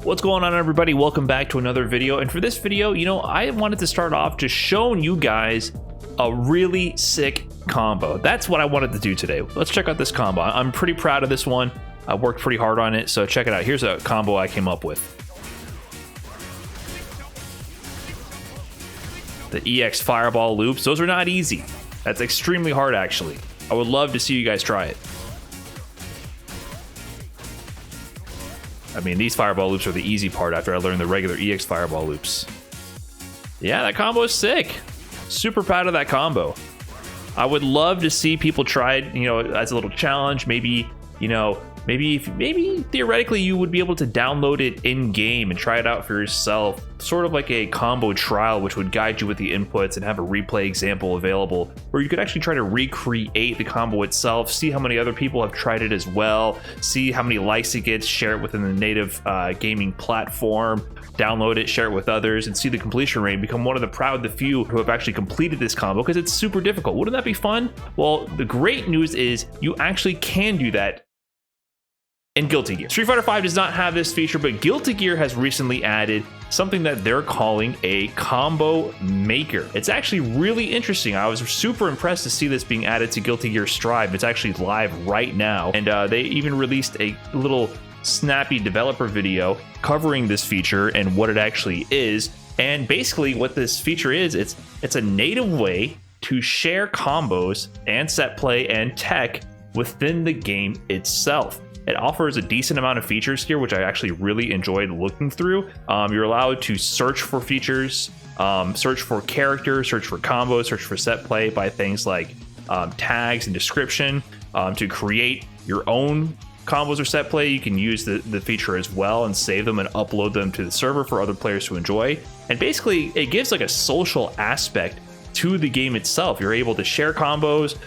What's going on, everybody? Welcome back to another video. And for this video, I wanted to start off just showing you guys a really sick combo. That's what I wanted to do today. Let's check out this combo. I'm pretty proud of this one. I worked pretty hard on it, so check it out. Here's a combo I came up with. The EX Fireball loops. Those are not easy. That's extremely hard, actually. I would love to see you guys try it. I mean, these Fireball loops are the easy part after I learned the regular EX Fireball loops. Yeah, that combo is sick. Super proud of that combo. I would love to see people try it, as a little challenge. Maybe, maybe theoretically you would be able to download it in game and try it out for yourself. Sort of like a combo trial, which would guide you with the inputs and have a replay example available where you could actually try to recreate the combo itself, see how many other people have tried it as well, see how many likes it gets, share it within the native gaming platform, download it, share it with others, and see the completion rate, become one of the few who have actually completed this combo, because it's super difficult. Wouldn't that be fun? Well, the great news is you actually can do that in Guilty Gear. Street Fighter V does not have this feature, but Guilty Gear has recently added something that they're calling a combo maker. It's actually really interesting. I was super impressed to see this being added to Guilty Gear Strive. It's actually live right now, and they even released a little snappy developer video covering this feature and what it actually is. And basically what this feature is, it's a native way to share combos and set play and tech within the game itself. It offers a decent amount of features here, which I actually really enjoyed looking through. You're allowed to search for features, search for characters, search for combos, search for set play by things like tags and description. To create your own combos or set play, you can use the feature as well and save them and upload them to the server for other players to enjoy. And basically, it gives like a social aspect to the game itself. You're able to share combos,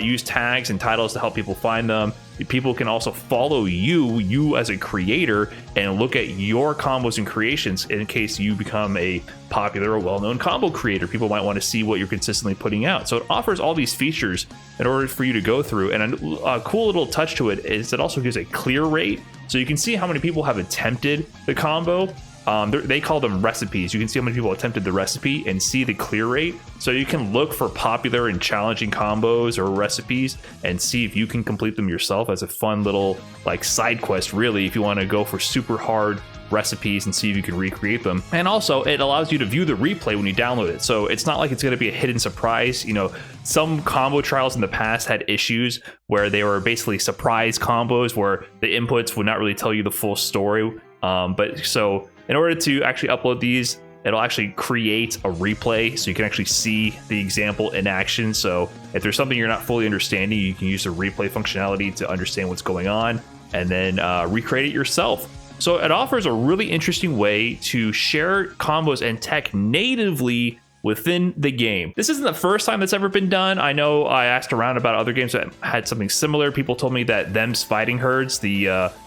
use tags and titles to help people find them. People can also follow you as a creator, and look at your combos and creations in case you become a popular or well-known combo creator. People might want to see what you're consistently putting out. So it offers all these features in order for you to go through. And a cool little touch to it is it also gives a clear rate. So you can see how many people have attempted the combo. They call them recipes. You can see how many people attempted the recipe and see the clear rate. So you can look for popular and challenging combos or recipes and see if you can complete them yourself as a fun little like side quest, really, if you want to go for super hard recipes and see if you can recreate them. And also it allows you to view the replay when you download it. So it's not like it's going to be a hidden surprise. Some combo trials in the past had issues where they were basically surprise combos where the inputs would not really tell you the full story. So in order to actually upload these, it'll actually create a replay so you can actually see the example in action. So if there's something you're not fully understanding, you can use the replay functionality to understand what's going on and then recreate it yourself. So it offers a really interesting way to share combos and tech natively within the game. This isn't the first time that's ever been done. I know I asked around about other games that had something similar. People told me that Them's Fighting Herds, the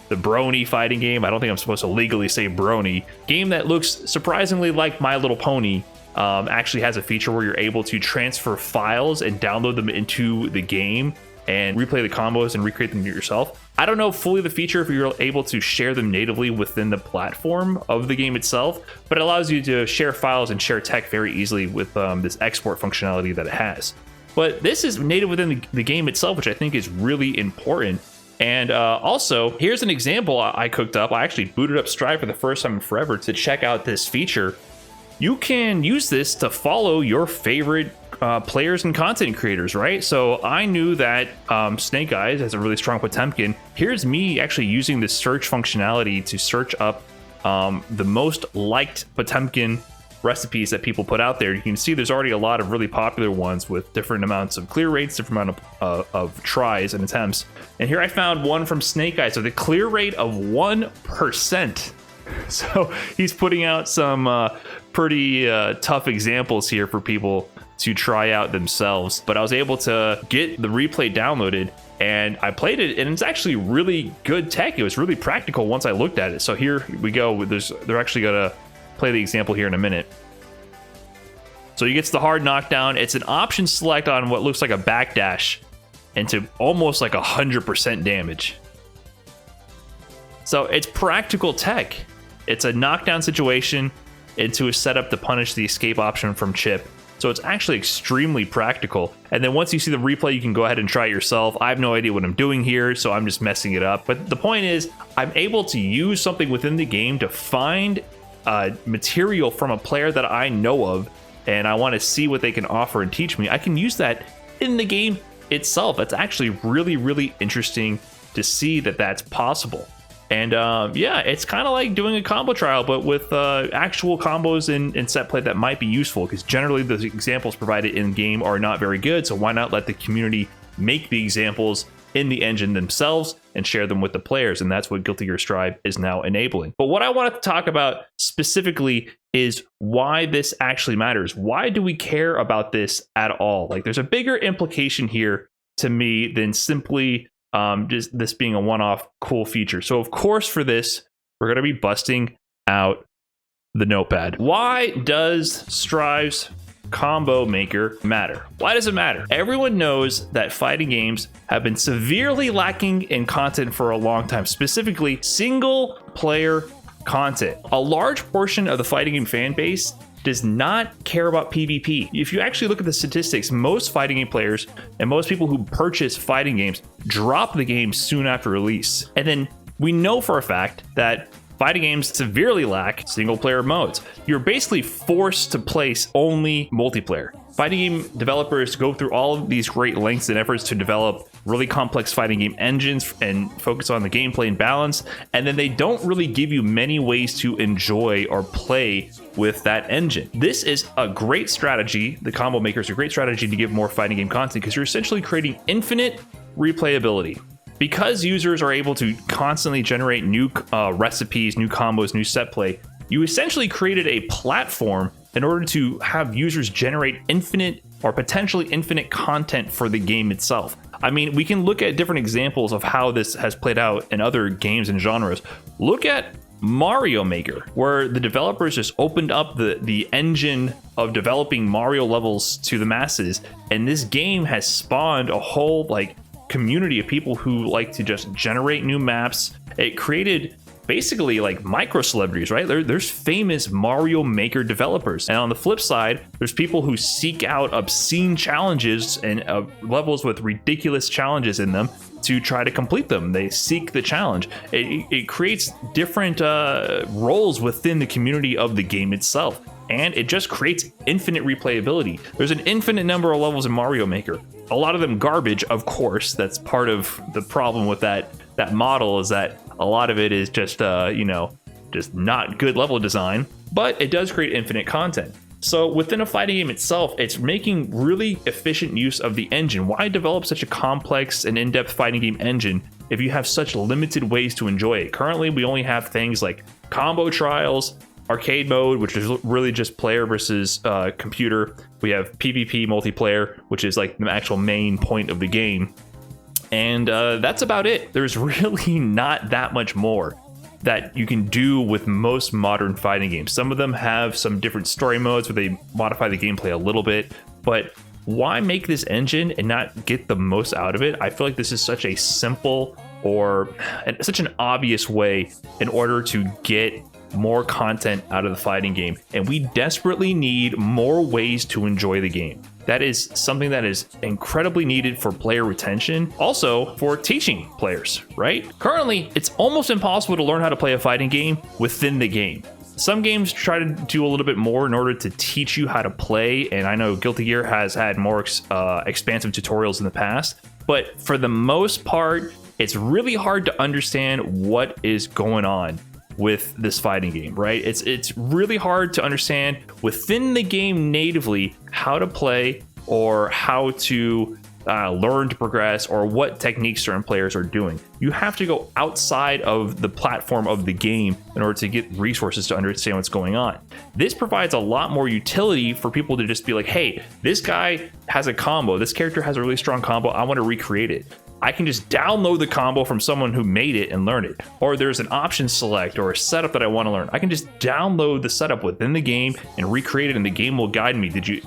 Brony fighting game, I don't think I'm supposed to legally say Brony, game that looks surprisingly like My Little Pony, actually has a feature where you're able to transfer files and download them into the game and replay the combos and recreate them yourself. I don't know fully the feature if you're able to share them natively within the platform of the game itself, but it allows you to share files and share tech very easily with this export functionality that it has. But this is native within the game itself, which I think is really important. And also, here's an example I cooked up. I actually booted up Strive for the first time in forever to check out this feature. You can use this to follow your favorite players and content creators, right? So I knew that Snake Eyes has a really strong Potemkin. Here's me actually using this search functionality to search up the most liked Potemkin recipes that people put out there. You can see there's already a lot of really popular ones with different amounts of clear rates, different amount of tries and attempts. And here I found one from Snake Eyes with a clear rate of 1%. So he's putting out some pretty tough examples here for people to try out themselves. But I was able to get the replay downloaded and I played it, and it's actually really good tech. It was really practical once I looked at it. So here we go. They're actually gonna play the example here in a minute. So he gets the hard knockdown. It's an option select on what looks like a backdash into almost like 100% damage. So it's practical tech. It's a knockdown situation into a setup to punish the escape option from Chip. So it's actually extremely practical. And then once you see the replay, you can go ahead and try it yourself. I have no idea what I'm doing here, so I'm just messing it up. But the point is, I'm able to use something within the game to find material from a player that I know of, and I want to see what they can offer and teach me. I can use that in the game itself. That's actually really, really interesting to see that that's possible. And yeah, it's kind of like doing a combo trial, but with actual combos in set play that might be useful, because generally the examples provided in game are not very good. So why not let the community make the examples in the engine themselves and share them with the players? And that's what Guilty Gear Strive is now enabling. But what I wanted to talk about specifically is why this actually matters. Why do we care about this at all? Like, there's a bigger implication here to me than simply just this being a one-off cool feature. So of course for this, we're going to be busting out the notepad. Why does Strive's combo maker matter? Why does it matter? Everyone knows that fighting games have been severely lacking in content for a long time, specifically single player content. A large portion of the fighting game fan base does not care about PvP. If you actually look at the statistics, most fighting game players and most people who purchase fighting games drop the game soon after release. And then we know for a fact that fighting games severely lack single player modes. You're basically forced to place only multiplayer. Fighting game developers go through all of these great lengths and efforts to develop really complex fighting game engines and focus on the gameplay and balance, and then they don't really give you many ways to enjoy or play with that engine. This is a great strategy. The combo maker is a great strategy to give more fighting game content, because you're essentially creating infinite replayability. Because users are able to constantly generate new recipes, new combos, new set play, you essentially created a platform in order to have users generate infinite or potentially infinite content for the game itself. I mean, we can look at different examples of how this has played out in other games and genres. Look at Mario Maker, where the developers just opened up the engine of developing Mario levels to the masses, and this game has spawned a whole community of people who like to just generate new maps. It created basically like micro celebrities, right? There's famous Mario Maker developers. And on the flip side, there's people who seek out obscene challenges and levels with ridiculous challenges in them to try to complete them. They seek the challenge. It creates different roles within the community of the game itself. And it just creates infinite replayability. There's an infinite number of levels in Mario Maker. A lot of them garbage, of course. That's part of the problem with that model, is that a lot of it is just just not good level design, but it does create infinite content. So within a fighting game itself, it's making really efficient use of the engine. Why develop such a complex and in-depth fighting game engine if you have such limited ways to enjoy it? Currently, we only have things like combo trials, arcade mode, which is really just player versus computer. We have PvP multiplayer, which is like the actual main point of the game. And that's about it. There's really not that much more that you can do with most modern fighting games. Some of them have some different story modes where they modify the gameplay a little bit, but why make this engine and not get the most out of it? I feel like this is such a simple or such an obvious way in order to get more content out of the fighting game, and we desperately need more ways to enjoy the game. That is something that is incredibly needed for player retention, also for teaching players, right? Currently, it's almost impossible to learn how to play a fighting game within the game. Some games try to do a little bit more in order to teach you how to play, and I know Guilty Gear has had more expansive tutorials in the past, but for the most part, it's really hard to understand what is going on with this fighting game, right? It's really hard to understand within the game natively how to play or how to learn to progress or what techniques certain players are doing. You have to go outside of the platform of the game in order to get resources to understand what's going on. This provides a lot more utility for people to just be like, hey, this guy has a combo, this character has a really strong combo, I want to recreate it. I can just download the combo from someone who made it and learn it. Or there's an option select or a setup that I want to learn. I can just download the setup within the game and recreate it, and the game will guide me. Did you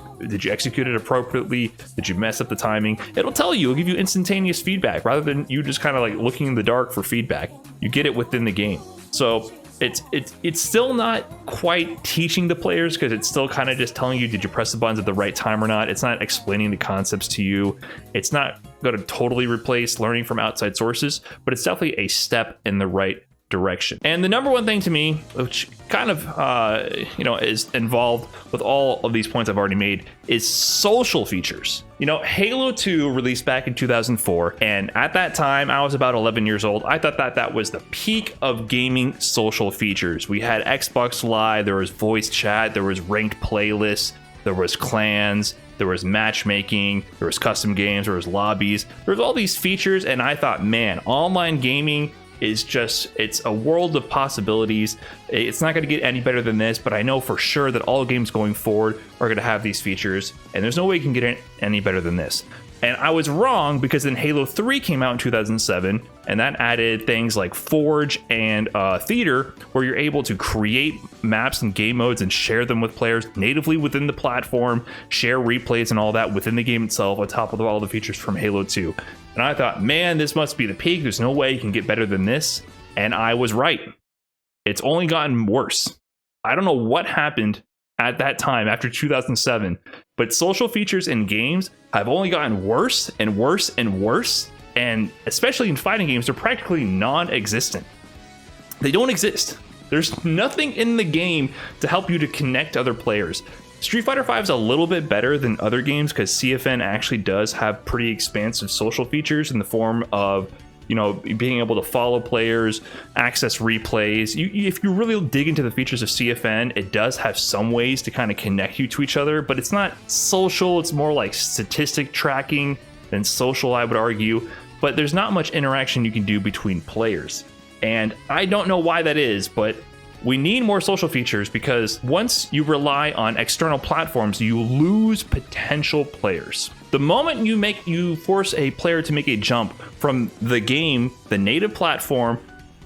execute it appropriately? Did you mess up the timing? It'll tell you. It'll give you instantaneous feedback rather than you just kind of like looking in the dark for feedback. You get it within the game. So it's still not quite teaching the players, because it's still kind of just telling you, did you press the buttons at the right time or not. It's not explaining the concepts to you. It's not going to totally replace learning from outside sources, but it's definitely a step in the right direction. And the number one thing to me, which kind of is involved with all of these points I've already made, is social features. Halo 2 released back in 2004, and at that time I was about 11 years old. I thought that was the peak of gaming social features. We had Xbox Live, there was voice chat, there was ranked playlists, there was clans, there was matchmaking, there was custom games, there was lobbies, there was all these features, and I thought, man, online gaming is it's a world of possibilities. It's not going to get any better than this, but I know for sure that all games going forward are going to have these features, and there's no way you can get any better than this. And I was wrong, because then Halo 3 came out in 2007, and that added things like Forge and Theater, where you're able to create maps and game modes and share them with players natively within the platform, share replays and all that within the game itself, on top of all the features from Halo 2. And I thought, man, this must be the peak. There's no way you can get better than this. And I was right. It's only gotten worse. I don't know what happened at that time after 2007, but social features in games have only gotten worse and worse and worse. And especially in fighting games, they're practically non-existent. They don't exist. There's nothing in the game to help you to connect to other players. Street Fighter V is a little bit better than other games, because CFN actually does have pretty expansive social features in the form of, being able to follow players, access replays. If you really dig into the features of CFN, it does have some ways to kind of connect you to each other, but it's not social. It's more like statistic tracking than social, I would argue. But there's not much interaction you can do between players. And I don't know why that is, but we need more social features, because once you rely on external platforms, you lose potential players. The moment you force a player to make a jump from the game, the native platform,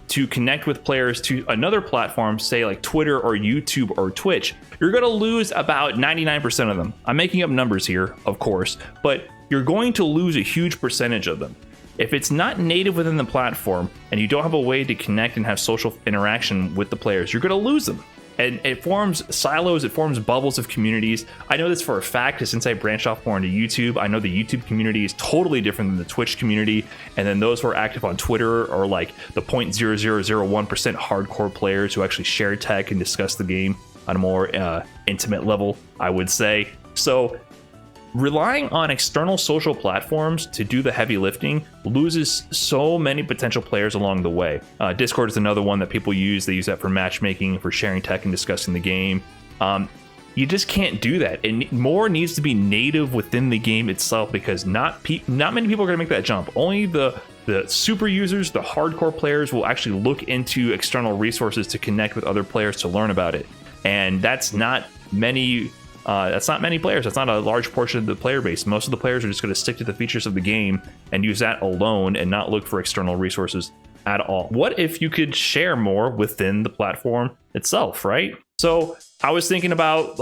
to connect with players to another platform, say like Twitter or YouTube or Twitch, you're going to lose about 99% of them. I'm making up numbers here, of course, but you're going to lose a huge percentage of them. If it's not native within the platform and you don't have a way to connect and have social interaction with the players, you're going to lose them. And it forms silos, it forms bubbles of communities. I know this for a fact, because since I branched off more into YouTube, I know the YouTube community is totally different than the Twitch community. And then those who are active on Twitter are like the 0.0001% hardcore players who actually share tech and discuss the game on a more intimate level, I would say. So relying on external social platforms to do the heavy lifting loses so many potential players along the way. Discord is another one that people use. They use that for matchmaking, for sharing tech and discussing the game. You just can't do that. And more needs to be native within the game itself, because not many people are going to make that jump. Only the super users, the hardcore players, will actually look into external resources to connect with other players to learn about it. And that's not many players. That's not a large portion of the player base. Most of the players are just going to stick to the features of the game and use that alone and not look for external resources at all. What if you could share more within the platform itself, right? So I was thinking about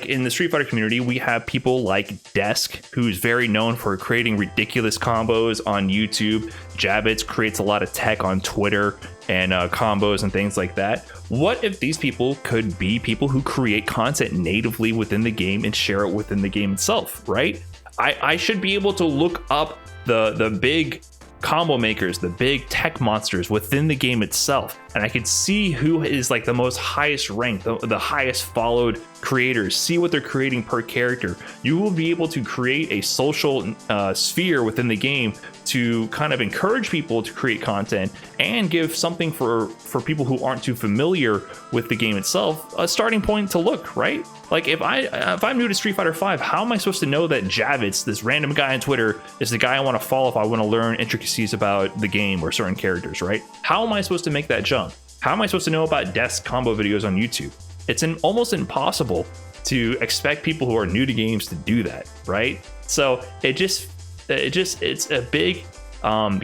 in the Street Fighter community, we have people like Desk, who's very known for creating ridiculous combos on YouTube. Jabbits creates a lot of tech on Twitter and combos and things like that. What if these people could be people who create content natively within the game and share it within the game itself, right? I should be able to look up the big combo makers, the big tech monsters within the game itself, and I could see who is like the most highest ranked, the highest followed creators, see what they're creating per character. You will be able to create a social sphere within the game to kind of encourage people to create content and give something for people who aren't too familiar with the game itself, a starting point to look, right? Like if I'm new to Street Fighter V, how am I supposed to know that Javits, this random guy on Twitter, is the guy I want to follow if I want to learn intricacies about the game or certain characters, right? How am I supposed to make that jump? How am I supposed to know about Desk combo videos on YouTube? It's almost impossible to expect people who are new to games to do that, right? So it's a big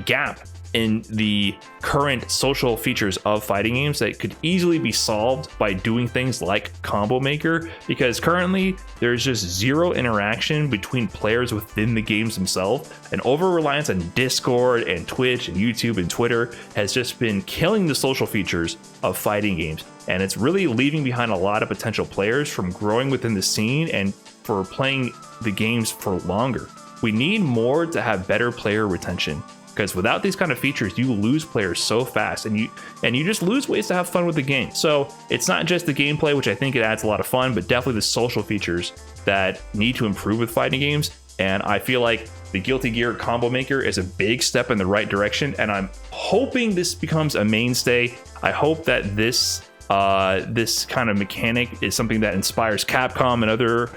gap in the current social features of fighting games that could easily be solved by doing things like Combo Maker, because currently there's just zero interaction between players within the games themselves, and over reliance on Discord and Twitch and YouTube and Twitter has just been killing the social features of fighting games, and it's really leaving behind a lot of potential players from growing within the scene and for playing the games for longer. We need more to have better player retention, because without these kind of features, you lose players so fast, and you just lose ways to have fun with the game. So it's not just the gameplay, which I think it adds a lot of fun, but definitely the social features that need to improve with fighting games. And I feel like the Guilty Gear Combo Maker is a big step in the right direction, and I'm hoping this becomes a mainstay. I hope that this kind of mechanic is something that inspires Capcom and other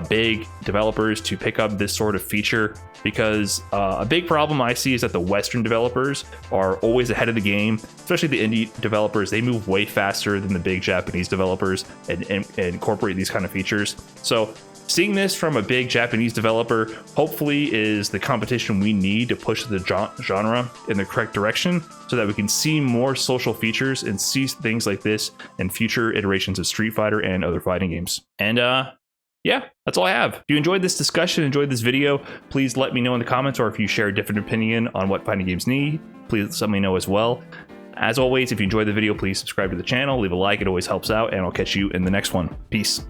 big developers to pick up this sort of feature, because a big problem I see is that the Western developers are always ahead of the game, especially the indie developers. They move way faster than the big Japanese developers and incorporate these kind of features. So seeing this from a big Japanese developer hopefully is the competition we need to push the genre in the correct direction, so that we can see more social features and see things like this in future iterations of Street Fighter and other fighting games. And yeah, that's all I have. If you enjoyed this discussion, enjoyed this video, please let me know in the comments, or if you share a different opinion on what fighting games need, please let me know as well. As always, if you enjoyed the video, please subscribe to the channel, leave a like, it always helps out, and I'll catch you in the next one. Peace.